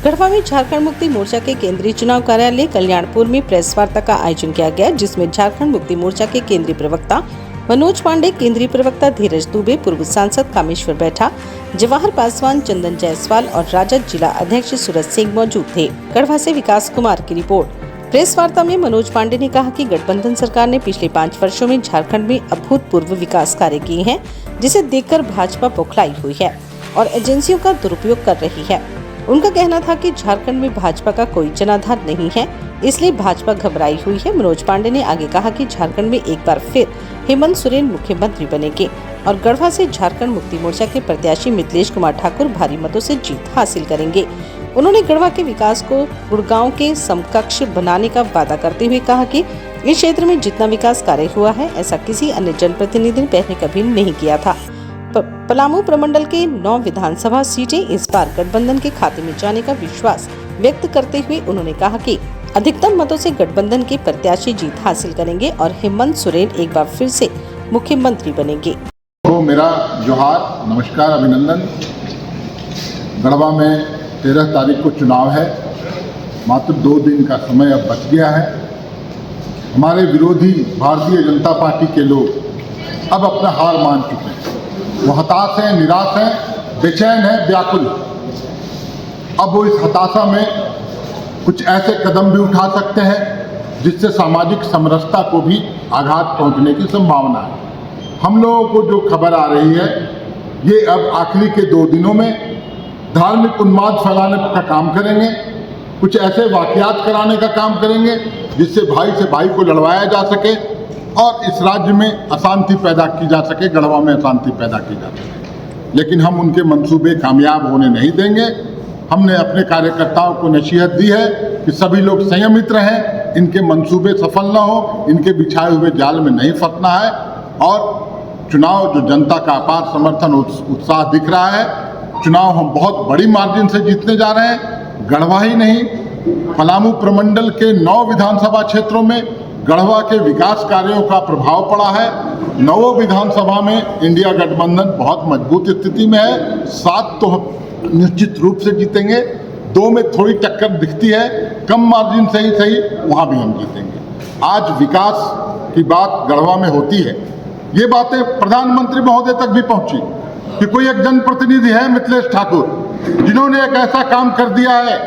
गढ़वा में झारखंड मुक्ति मोर्चा के केंद्रीय चुनाव कार्यालय कल्याणपुर में प्रेस वार्ता का आयोजन किया गया, जिसमें झारखंड मुक्ति मोर्चा के केंद्रीय प्रवक्ता मनोज पांडे, केंद्रीय प्रवक्ता धीरज दुबे, पूर्व सांसद कामेश्वर बैठा, जवाहर पासवान, चंदन जायसवाल और राजद जिला अध्यक्ष सूरज सिंह मौजूद थे। गढ़वा से विकास कुमार की रिपोर्ट। प्रेस वार्ता में मनोज पांडे ने कहा कि गठबंधन सरकार ने पिछले 5 वर्षों में झारखंड में अभूतपूर्व विकास कार्य किए हैं, जिसे देखकर भाजपा बौखलाई हुई है और एजेंसियों का दुरुपयोग कर रही है। उनका कहना था कि झारखंड में भाजपा का कोई जनाधार नहीं है, इसलिए भाजपा घबराई हुई है। मनोज पांडे ने आगे कहा कि झारखंड में एक बार फिर हेमंत सोरेन मुख्यमंत्री बनेंगे और गढ़वा से झारखंड मुक्ति मोर्चा के प्रत्याशी मिथिलेश कुमार ठाकुर भारी मतों से जीत हासिल करेंगे। उन्होंने गढ़वा के विकास को गुड़गांव के समकक्ष बनाने का वादा करते हुए कहा कि इस क्षेत्र में जितना विकास कार्य हुआ है, ऐसा किसी अन्य जनप्रतिनिधि ने पहले कभी नहीं किया था। पलामू प्रमंडल के 9 विधानसभा सीटें इस बार गठबंधन के खाते में जाने का विश्वास व्यक्त करते हुए उन्होंने कहा कि अधिकतम मतों से गठबंधन के प्रत्याशी जीत हासिल करेंगे और हेमंत सोरेन एक बार फिर से मुख्यमंत्री बनेंगे। तो मेरा जोहार, नमस्कार, अभिनंदन। गढ़वा में 13 तारीख को चुनाव है। मात्र 2 दिन का समय अब बच गया है। हमारे विरोधी भारतीय जनता पार्टी के लोग अब अपना हार मान चुके हैं। वो हताश हैं, निराश हैं, बेचैन हैं, व्याकुल हैं। अब वो इस हताशा में कुछ ऐसे कदम भी उठा सकते हैं जिससे सामाजिक समरसता को भी आघात पहुंचने की संभावना है। हम लोगों को जो खबर आ रही है, ये अब आखिरी के 2 दिनों में धार्मिक उन्माद फैलाने का काम करेंगे, कुछ ऐसे वाकयात कराने का काम करेंगे जिससे भाई से भाई को लड़वाया जा सके और इस राज्य में अशांति पैदा की जा सके, गढ़वा में अशांति पैदा की जा सके। लेकिन हम उनके मंसूबे कामयाब होने नहीं देंगे। हमने अपने कार्यकर्ताओं को नसीहत दी है कि सभी लोग संयमित रहें, इनके मंसूबे सफल ना हो, इनके बिछाए हुए जाल में नहीं फंसना है। और चुनाव जो जनता का अपार समर्थन उत्साह दिख रहा है, चुनाव हम बहुत बड़ी मार्जिन से जीतने जा रहे हैं। गढ़वा ही नहीं, पलामू प्रमंडल के 9 विधानसभा क्षेत्रों में गढ़वा के विकास कार्यों का प्रभाव पड़ा है। 9 विधानसभा में इंडिया गठबंधन बहुत मजबूत स्थिति में है। 7 तो निश्चित रूप से जीतेंगे, 2 में थोड़ी टक्कर दिखती है, कम मार्जिन से ही सही, वहां भी हम जीतेंगे। आज विकास की बात गढ़वा में होती है, ये बातें प्रधानमंत्री महोदय तक भी पहुंची कि कोई एक जनप्रतिनिधि है मिथिलेश ठाकुर, जिन्होंने एक ऐसा काम कर दिया है,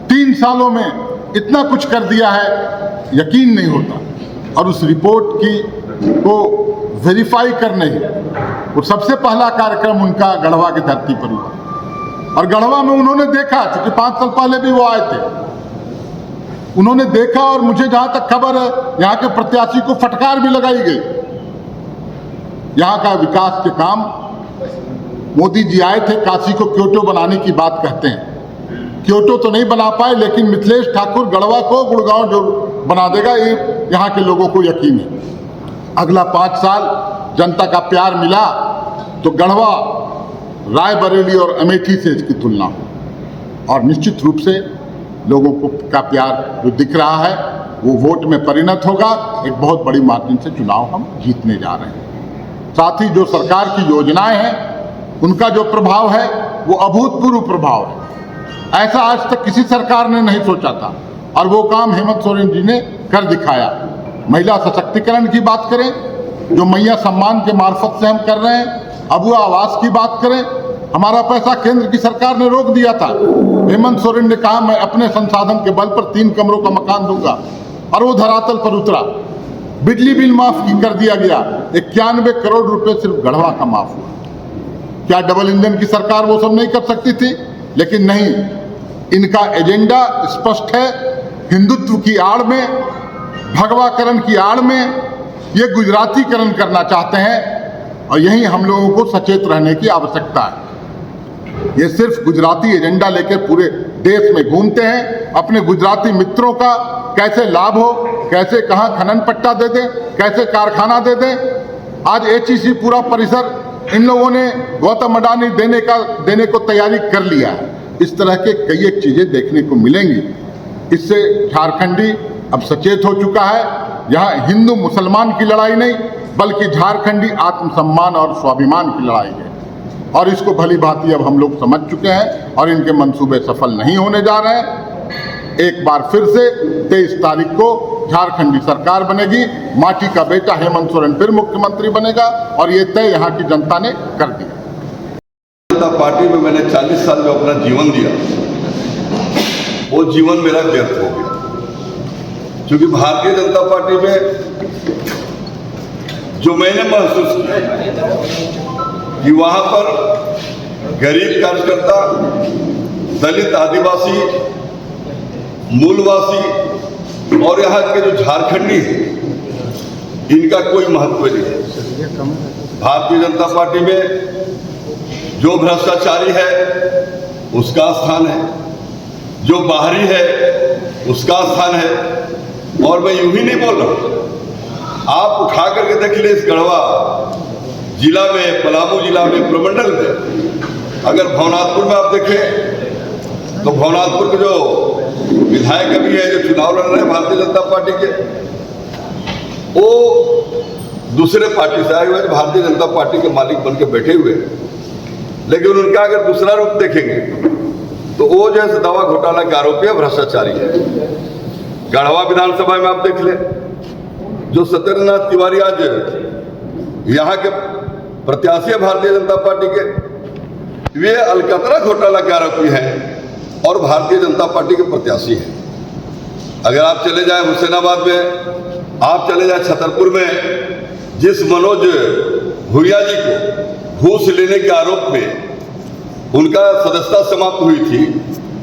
3 सालों में इतना कुछ कर दिया है, यकीन नहीं होता। और उस रिपोर्ट को वेरीफाई करने वो सबसे पहला कार्यक्रम उनका गढ़वा की धरती पर हुआ। और गढ़वा में उन्होंने देखा, क्योंकि 5 साल पहले भी वो आए थे, उन्होंने देखा और मुझे जहां तक खबर है, यहाँ के प्रत्याशी को फटकार भी लगाई गई। यहाँ का विकास के काम, मोदी जी आए थे, काशी को क्योटो बनाने की बात कहते हैं, क्योटो तो नहीं बना पाए, लेकिन मिथिलेश ठाकुर गढ़वा को गुड़गांव जो बना देगा, ये यहाँ के लोगों को यकीन है। अगला 5 साल जनता का प्यार मिला तो गढ़वा, रायबरेली और अमेठी से इसकी तुलना हो। और निश्चित रूप से लोगों को का प्यार जो दिख रहा है वो वोट में परिणत होगा। एक बहुत बड़ी मार्जिन से चुनाव हम जीतने जा रहे हैं। साथ ही जो सरकार की योजनाएं हैं, उनका जो प्रभाव है वो अभूतपूर्व प्रभाव है। ऐसा आज तक किसी सरकार ने नहीं सोचा था और वो काम हेमंत सोरेन जी ने कर दिखाया। महिला सशक्तिकरण की बात करें, जो मैया सम्मान के मार्फत से हम कर रहे हैं, अबुआ आवास की बात करें, हमारा पैसा केंद्र की सरकार ने रोक दिया था। हेमंत सोरेन ने कहा मैं अपने संसाधन के बल पर 3 कमरों का मकान दूंगा, और वो धरातल पर उतरा। बिजली बिल माफ कर दिया गया, 91 करोड़ रुपए सिर्फ गढ़वा का माफ हुआ। क्या डबल इंजन की सरकार वो सब नहीं कर सकती थी? लेकिन नहीं, इनका एजेंडा स्पष्ट है। हिंदुत्व की आड़ में, भगवाकरण की आड़ में ये गुजरातीकरण करना चाहते हैं, और यही हम लोगों को सचेत रहने की आवश्यकता है। ये सिर्फ गुजराती एजेंडा लेकर पूरे देश में घूमते हैं। अपने गुजराती मित्रों का कैसे लाभ हो, कैसे कहाँ खनन पट्टा दे दें, कैसे कारखाना दे दें। आज HEC पूरा परिसर इन लोगों ने गौतम अडानी देने को तैयारी कर लिया है। इस तरह के कई एक चीजें देखने को मिलेंगी। इससे झारखंडी अब सचेत हो चुका है। यहाँ हिंदू मुसलमान की लड़ाई नहीं, बल्कि झारखंडी आत्मसम्मान और स्वाभिमान की लड़ाई है। और इसको भली भांति अब हम लोग समझ चुके हैं और इनके मंसूबे सफल नहीं होने जा रहे हैं। एक बार फिर से 23 तारीख को झारखंडी सरकार बनेगी, माटी का बेटा हेमंत सोरेन फिर मुख्यमंत्री बनेगा और ये तय यहाँ की जनता ने कर दिया। जनता पार्टी में मैंने 40 साल जो अपना जीवन दिया, वो जीवन मेरा व्यर्थ हो गया, क्योंकि भारतीय जनता पार्टी में जो मैंने महसूस किया कि वहां पर गरीब कार्यकर्ता, दलित, आदिवासी, मूलवासी और यहाँ के जो झारखंडी हैं, इनका कोई महत्व नहीं है। भारतीय जनता पार्टी में जो भ्रष्टाचारी है उसका स्थान है, जो बाहरी है उसका स्थान है। और मैं यूं ही नहीं बोल रहा हूं, आप उठा करके देख ले इस गढ़वा जिला में, पलामू जिला में, प्रमंडल में, अगर भवनाथपुर में आप देखें तो भवनाथपुर के जो विधायक अभी है, जो चुनाव लड़ रहे हैं भारतीय जनता पार्टी के, वो दूसरे पार्टी से आए हुए, भारतीय जनता पार्टी के मालिक बन के बैठे हुए हैं। लेकिन उनका अगर दूसरा रूप देखेंगे तो वो जैसे दवा घोटाला के आरोपी है, भ्रष्टाचारी है। गढ़वा विधानसभा में आप देख ले, जो सत्येंद्रनाथ तिवारी आज यहाँ के प्रत्याशी है भारतीय जनता पार्टी के, वे अलकतरा घोटाला के आरोपी हैं और भारतीय जनता पार्टी के प्रत्याशी हैं। अगर आप चले जाए हुसैनाबाद में, आप चले जाए छतरपुर में, जिस मनोज भूरिया जी को घूस लेने के आरोप में उनका सदस्यता समाप्त हुई थी,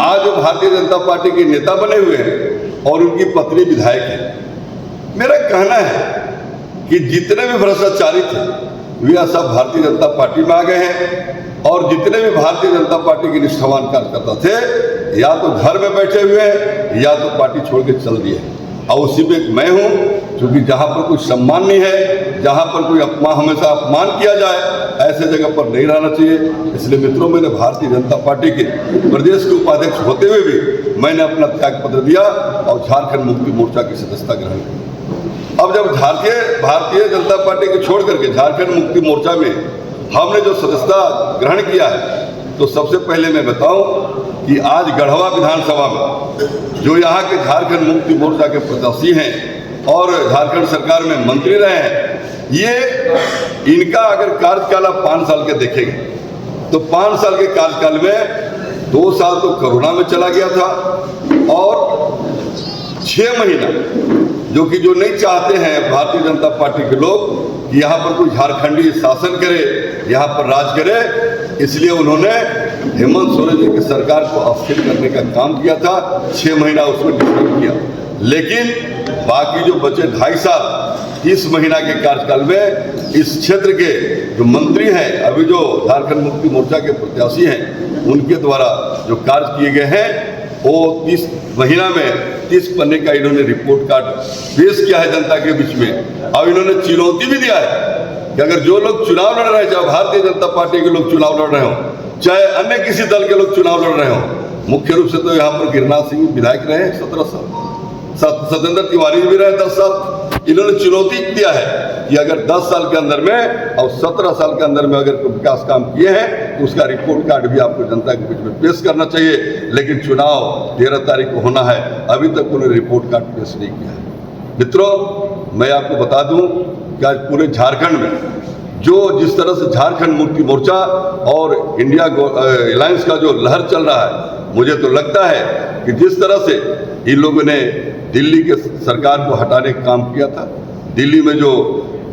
आज वो भारतीय जनता पार्टी के नेता बने हुए हैं और उनकी पत्नी विधायक है। मेरा कहना है कि जितने भी भ्रष्टाचारी थे वे सब भारतीय जनता पार्टी में आ गए हैं और जितने भी भारतीय जनता पार्टी के निष्ठावान कार्यकर्ता थे, या तो घर में बैठे हुए हैं या तो पार्टी छोड़ के चल दिए हैं। और उसी में मैं हूं, क्योंकि जहां पर कोई सम्मान नहीं है, जहां पर कोई हमेशा अपमान किया जाए, ऐसे जगह पर नहीं रहना चाहिए। इसलिए मित्रों, मैंने भारतीय जनता पार्टी के प्रदेश के उपाध्यक्ष होते हुए भी मैंने अपना त्याग पत्र दिया और झारखंड मुक्ति मोर्चा की सदस्यता ग्रहण की। अब जब भारतीय जनता पार्टी को छोड़ करके झारखंड मुक्ति मोर्चा में हमने जो सदस्यता ग्रहण किया है, तो सबसे पहले मैं बताऊं कि आज गढ़वा विधानसभा में जो यहाँ के झारखंड मुक्ति मोर्चा के प्रत्याशी हैं और झारखंड सरकार में मंत्री रहे हैं, ये इनका अगर कार्यकाल आप 5 साल के देखेंगे तो 5 साल के कार्यकाल में 2 साल तो कोरोना में चला गया था और 6 महीना जो नहीं चाहते हैं भारतीय जनता पार्टी के लोग कि यहाँ पर कोई झारखंडी शासन करे, यहाँ पर राज करे, इसलिए उन्होंने हेमंत सोरेन जी की सरकार को अस्थिर करने का काम किया था। 6 महीना उसमें डिस्टर्ब किया, लेकिन बाकी जो बचे 2.5 साल, 30 महीना के कार्यकाल में इस क्षेत्र के जो मंत्री हैं, अभी जो झारखंड मुक्ति मोर्चा के प्रत्याशी हैं, उनके द्वारा जो कार्य किए गए हैं, वो 30 महीना में 30 पन्ने का इन्होंने रिपोर्ट कार्ड पेश किया है जनता के बीच में। और इन्होंने चुनौती भी दिया है कि अगर जो लोग चुनाव लड़ रहे हैं, चाहे भारतीय जनता पार्टी के लोग चुनाव लड़ रहे हो, चाहे अन्य किसी दल के लोग चुनाव लड़ रहे हो, मुख्य रूप से तो यहाँ पर गिरिराज सिंह विधायक रहे 17 साल, सत्येंद्र तिवारी भी रहे 10 साल। इन्होंने चुनौती दिया है कि अगर 10 साल के अंदर में और 17 साल के अंदर में अगर विकास काम किए हैं तो उसका रिपोर्ट कार्ड भी आपको जनता के बीच में पेश करना चाहिए। लेकिन चुनाव 13 तारीख को होना है, अभी तक उन्होंने रिपोर्ट कार्ड पेश नहीं किया है। मित्रों, मैं आपको बता दूं कि आज पूरे झारखंड में जिस तरह से झारखंड मुक्ति मोर्चा और इंडिया अलायंस का जो लहर चल रहा है, मुझे तो लगता है कि जिस तरह से इन लोगों ने दिल्ली के सरकार को हटाने का काम किया था, दिल्ली में जो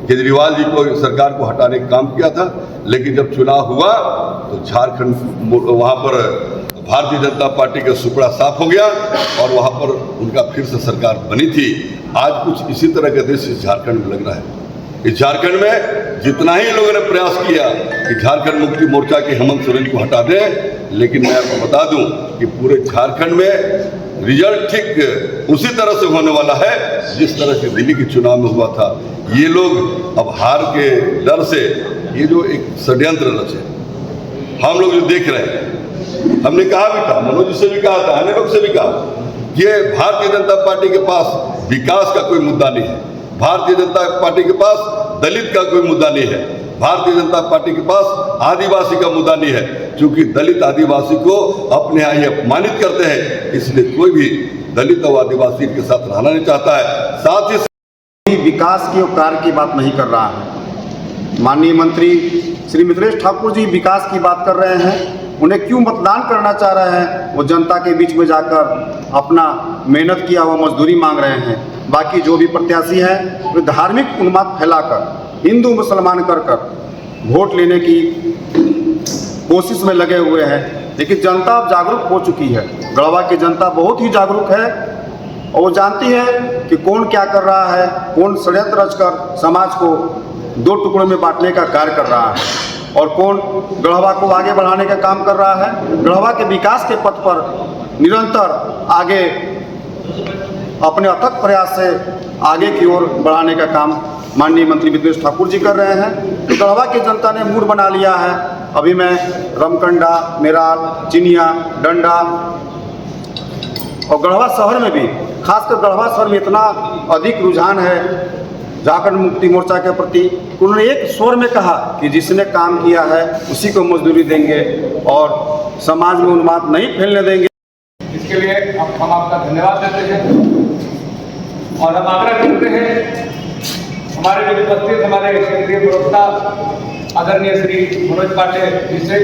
केजरीवाल जी को सरकार को हटाने का काम किया था, लेकिन जब चुनाव हुआ तो झारखंड वहाँ पर भारतीय जनता पार्टी का सुपड़ा साफ हो गया और वहाँ पर उनका फिर से सरकार बनी थी। आज कुछ इसी तरह का दृश्य झारखंड में लग रहा है। इस झारखंड में जितना ही लोगों ने प्रयास किया कि झारखंड मुक्ति मोर्चा के हेमंत सोरेन को हटा दें, लेकिन मैं आपको बता दूं कि पूरे झारखंड में रिजल्ट ठीक उसी तरह से होने वाला है जिस तरह से दिल्ली के चुनाव में हुआ था। ये लोग अब हार के डर से ये जो एक षड्यंत्र रचे, हम लोग जो देख रहे हैं, हमने कहा भी था, मनोज जी से भी कहा था, अन्य लोग से भी कहा, ये भारतीय जनता पार्टी के पास विकास का कोई मुद्दा नहीं है, भारतीय जनता पार्टी के पास दलित का कोई मुद्दा नहीं है, भारतीय जनता पार्टी के पास आदिवासी का मुद्दा नहीं है, क्योंकि दलित आदिवासी को अपने यहाँ ये अपमानित करते हैं, इसलिए कोई भी दलित और आदिवासी के साथ रहना नहीं चाहता है। साथ ही विकास की और कार्य की बात नहीं कर रहा है। माननीय मंत्री श्री मिथिलेश ठाकुर जी विकास की बात कर रहे हैं, उन्हें क्यों मतदान करना चाह रहे हैं? वो जनता के बीच में जाकर अपना मेहनत किया हुआ मजदूरी मांग रहे हैं। बाकी जो भी प्रत्याशी हैं वे धार्मिक उन्माद फैलाकर हिंदू मुसलमान कर वोट लेने की कोशिश में लगे हुए हैं। लेकिन जनता अब जागरूक हो चुकी है। गढ़वा की जनता बहुत ही जागरूक है और वो जानती है कि कौन क्या कर रहा है, कौन षड्यंत्र रचकर समाज को दो टुकड़ों में बांटने का कार्य कर रहा है और कौन गढ़वा को आगे बढ़ाने का काम कर रहा है। गढ़वा के विकास के पथ पर निरंतर आगे अपने अथक प्रयास से आगे की ओर बढ़ाने का काम माननीय मंत्री मिथिलेश ठाकुर जी कर रहे हैं। तो गढ़वा की जनता ने मूड बना लिया है। अभी मैं रमकंडा, मेराल, चिनिया, डंडा और गढ़वा शहर में भी, खासकर गढ़वा शहर में इतना अधिक रुझान है झारखंड मुक्ति मोर्चा के प्रति, उन्होंने एक स्वर में कहा कि जिसने काम किया है उसी को मजदूरी देंगे और समाज में उन्माद नहीं फैलने देंगे। इसके लिए हम आपका धन्यवाद देते हैं और हम आग्रह करते हैं हमारे जो उपस्थित हमारे केंद्रीय प्रवक्ता आदरणीय श्री मनोज पांडे जी से